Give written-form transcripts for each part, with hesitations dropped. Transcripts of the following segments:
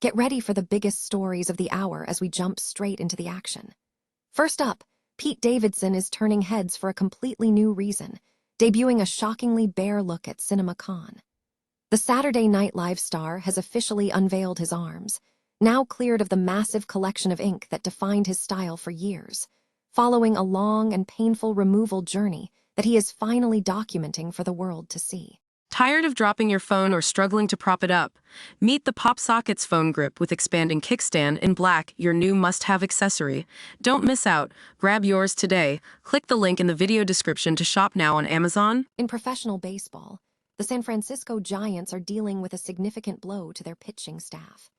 Get ready for the biggest stories of the hour as we jump straight into the action. First up, Pete Davidson is turning heads for a completely new reason, debuting a shockingly bare look at CinemaCon. The Saturday Night Live star has officially unveiled his arms, now cleared of the massive collection of ink that defined his style for years, following a long and painful removal journey that he is finally documenting for the world to see. Tired of dropping your phone or struggling to prop it up? Meet the Pop Sockets phone grip with expanding kickstand in black, your new must-have accessory. Don't miss out. Grab yours today. Click the link in the video description to shop now on Amazon. In professional baseball, the San Francisco Giants are dealing with a significant blow to their pitching staff.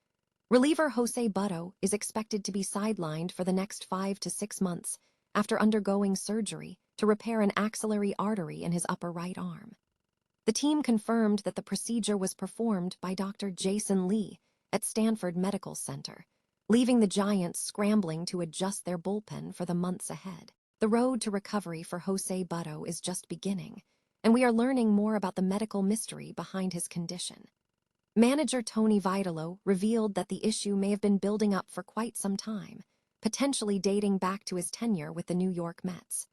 Reliever José Buttó is expected to be sidelined for the next 5 to 6 months after undergoing surgery to repair an axillary artery in his upper right arm. The team confirmed that the procedure was performed by Dr. Jason Lee at Stanford Medical Center, leaving the Giants scrambling to adjust their bullpen for the months ahead. The road to recovery for José Buttó is just beginning, and we are learning more about the medical mystery behind his condition. Manager Tony Vitalo revealed that the issue may have been building up for quite some time, potentially dating back to his tenure with the New York Mets.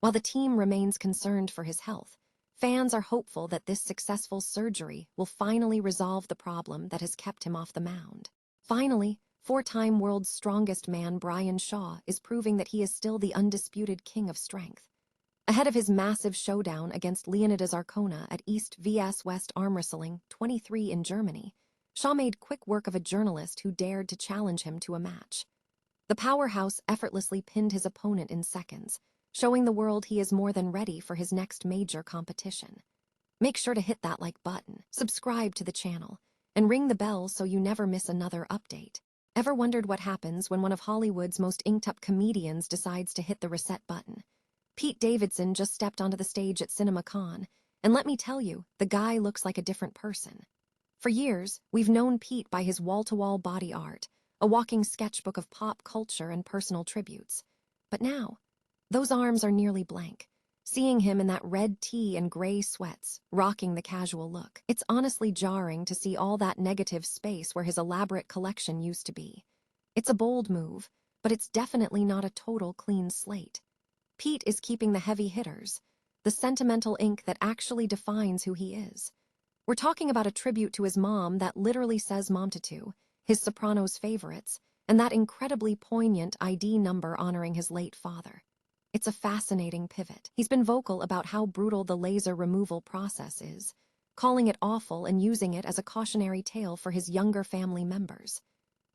While the team remains concerned for his health, fans are hopeful that this successful surgery will finally resolve the problem that has kept him off the mound. Finally, four-time world's strongest man Brian Shaw is proving that he is still the undisputed king of strength. Ahead of his massive showdown against Leonidas Arcona at East vs West Arm Wrestling 23 in Germany, Shaw made quick work of a journalist who dared to challenge him to a match. The powerhouse effortlessly pinned his opponent in seconds, showing the world he is more than ready for his next major competition. Make sure to hit that like button, subscribe to the channel, and ring the bell so you never miss another update. Ever wondered what happens when one of Hollywood's most inked-up comedians decides to hit the reset button? Pete Davidson just stepped onto the stage at CinemaCon, and let me tell you, the guy looks like a different person. For years, we've known Pete by his wall-to-wall body art, a walking sketchbook of pop culture and personal tributes. But now, those arms are nearly blank. Seeing him in that red tee and gray sweats, rocking the casual look, it's honestly jarring to see all that negative space where his elaborate collection used to be. It's a bold move, but it's definitely not a total clean slate. Pete is keeping the heavy hitters, the sentimental ink that actually defines who he is. We're talking about a tribute to his mom that literally says Mom Tattoo, his Sopranos favorites, and that incredibly poignant ID number honoring his late father. It's a fascinating pivot. He's been vocal about how brutal the laser removal process is, calling it awful and using it as a cautionary tale for his younger family members.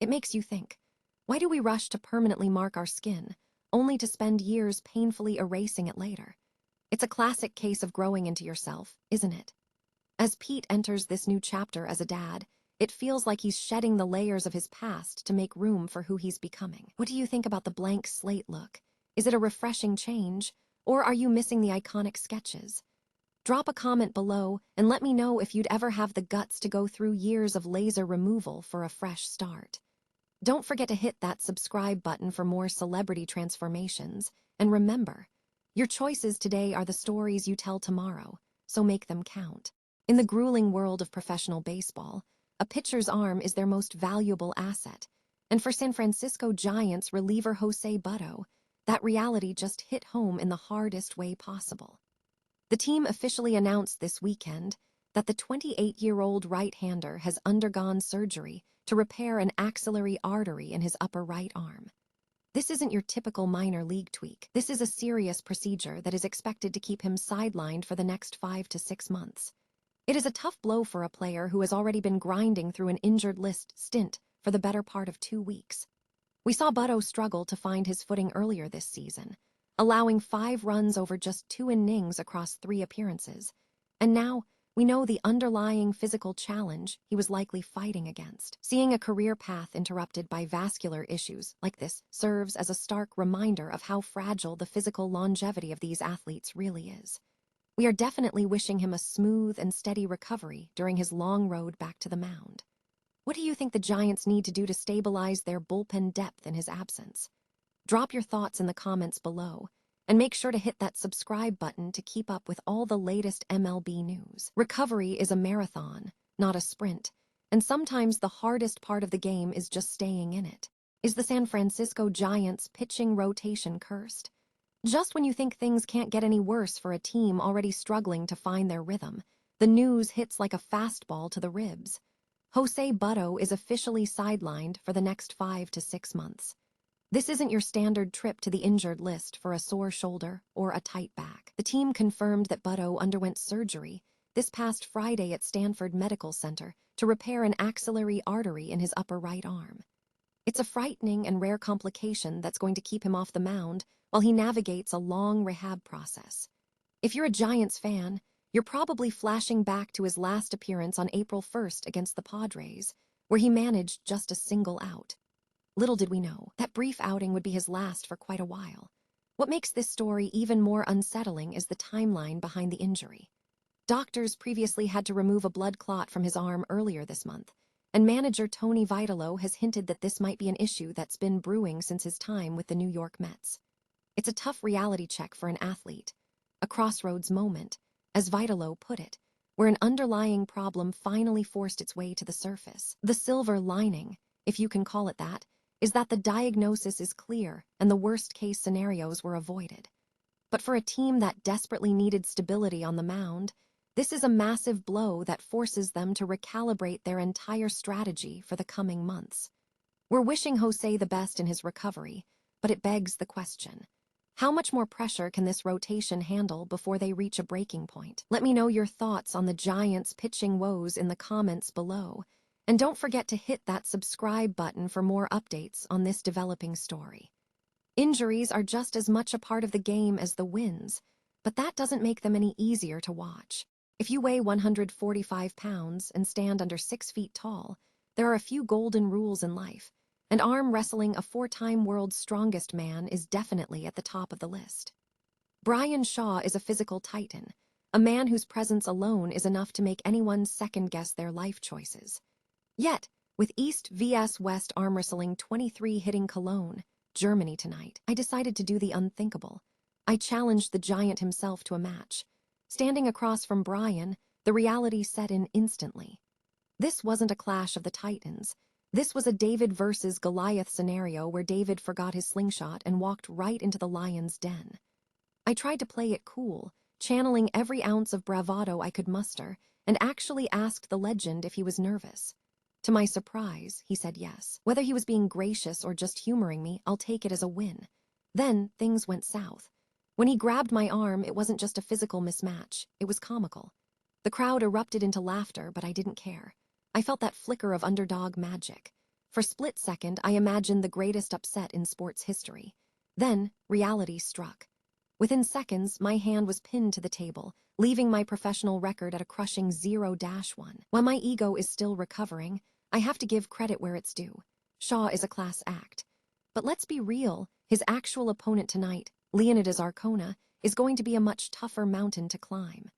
It makes you think, why do we rush to permanently mark our skin, only to spend years painfully erasing it later? It's a classic case of growing into yourself, isn't it? As Pete enters this new chapter as a dad, it feels like he's shedding the layers of his past to make room for who he's becoming. What do you think about the blank slate look? Is it a refreshing change, or are you missing the iconic sketches? Drop a comment below and let me know if you'd ever have the guts to go through years of laser removal for a fresh start. Don't forget to hit that subscribe button for more celebrity transformations, and remember, your choices today are the stories you tell tomorrow, so make them count. In the grueling world of professional baseball, a pitcher's arm is their most valuable asset, and for San Francisco Giants reliever José Buttó, that reality just hit home in the hardest way possible. The team officially announced this weekend that the 28-year-old right-hander has undergone surgery to repair an axillary artery in his upper right arm. This isn't your typical minor league tweak. This is a serious procedure that is expected to keep him sidelined for the next 5 to 6 months. It is a tough blow for a player who has already been grinding through an injured list stint for the better part of 2 weeks. We saw Buttó struggle to find his footing earlier this season, allowing 5 runs over just 2 innings across 3 appearances, and now we know the underlying physical challenge he was likely fighting against. Seeing a career path interrupted by vascular issues like this serves as a stark reminder of how fragile the physical longevity of these athletes really is. We are definitely wishing him a smooth and steady recovery during his long road back to the mound. What do you think the Giants need to do to stabilize their bullpen depth in his absence? Drop your thoughts in the comments below, and make sure to hit that subscribe button to keep up with all the latest MLB news. Recovery is a marathon, not a sprint, And sometimes the hardest part of the game is just staying in it. Is the San Francisco Giants' pitching rotation cursed? Just when you think things can't get any worse for a team already struggling to find their rhythm, the news hits like a fastball to the ribs. José Buttó is officially sidelined for the next 5 to 6 months. This isn't your standard trip to the injured list for a sore shoulder or a tight back. The team confirmed that Buttó underwent surgery this past Friday at Stanford Medical Center to repair an axillary artery in his upper right arm. It's a frightening and rare complication that's going to keep him off the mound while he navigates a long rehab process. If you're a Giants fan, you're probably flashing back to his last appearance on April 1st against the Padres, where he managed just a single out. Little did we know, that brief outing would be his last for quite a while. What makes this story even more unsettling is the timeline behind the injury. Doctors previously had to remove a blood clot from his arm earlier this month, and manager Tony Vitello has hinted that this might be an issue that's been brewing since his time with the New York Mets. It's a tough reality check for an athlete, a crossroads moment, as Vitello put it, where an underlying problem finally forced its way to the surface. The silver lining, if you can call it that, is that the diagnosis is clear and the worst-case scenarios were avoided. But for a team that desperately needed stability on the mound, this is a massive blow that forces them to recalibrate their entire strategy for the coming months. We're wishing José the best in his recovery, but it begs the question: how much more pressure can this rotation handle before they reach a breaking point? Let me know your thoughts on the Giants' pitching woes in the comments below. And don't forget to hit that subscribe button for more updates on this developing story. Injuries are just as much a part of the game as the wins, but that doesn't make them any easier to watch. If you weigh 145 pounds and stand under 6 feet tall, there are a few golden rules in life, and arm wrestling a 4-time world's strongest man is definitely at the top of the list. Bryan Shaw is a physical titan, a man whose presence alone is enough to make anyone second-guess their life choices. Yet, with East vs West arm wrestling 23 hitting Cologne, Germany tonight, I decided to do the unthinkable. I challenged the giant himself to a match. Standing across from Bryan, the reality set in instantly. This wasn't a clash of the titans. This was a David versus Goliath scenario where David forgot his slingshot and walked right into the lion's den. I tried to play it cool, channeling every ounce of bravado I could muster, and actually asked the legend if he was nervous. To my surprise, he said yes. Whether he was being gracious or just humoring me, I'll take it as a win. Then things went south. When he grabbed my arm, it wasn't just a physical mismatch, it was comical. The crowd erupted into laughter, but I didn't care. I felt that flicker of underdog magic. For a split second, I imagined the greatest upset in sports history. Then, reality struck. Within seconds, my hand was pinned to the table, leaving my professional record at a crushing 0-1. While my ego is still recovering, I have to give credit where it's due. Shaw is a class act. But let's be real, his actual opponent tonight, Leonidas Arcona, is going to be a much tougher mountain to climb.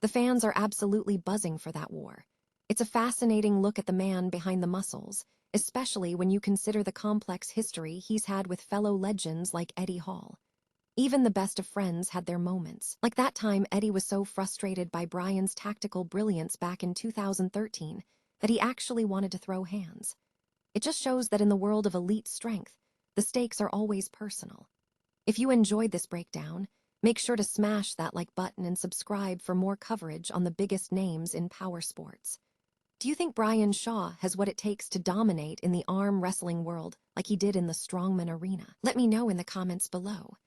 The fans are absolutely buzzing for that war. It's a fascinating look at the man behind the muscles, especially when you consider the complex history he's had with fellow legends like Eddie Hall. Even the best of friends had their moments. Like that time Eddie was so frustrated by Bryan's tactical brilliance back in 2013 that he actually wanted to throw hands. It just shows that in the world of elite strength, the stakes are always personal. If you enjoyed this breakdown, make sure to smash that like button and subscribe for more coverage on the biggest names in power sports. Do you think Bryan Shaw has what it takes to dominate in the arm wrestling world like he did in the Strongman arena? Let me know in the comments below.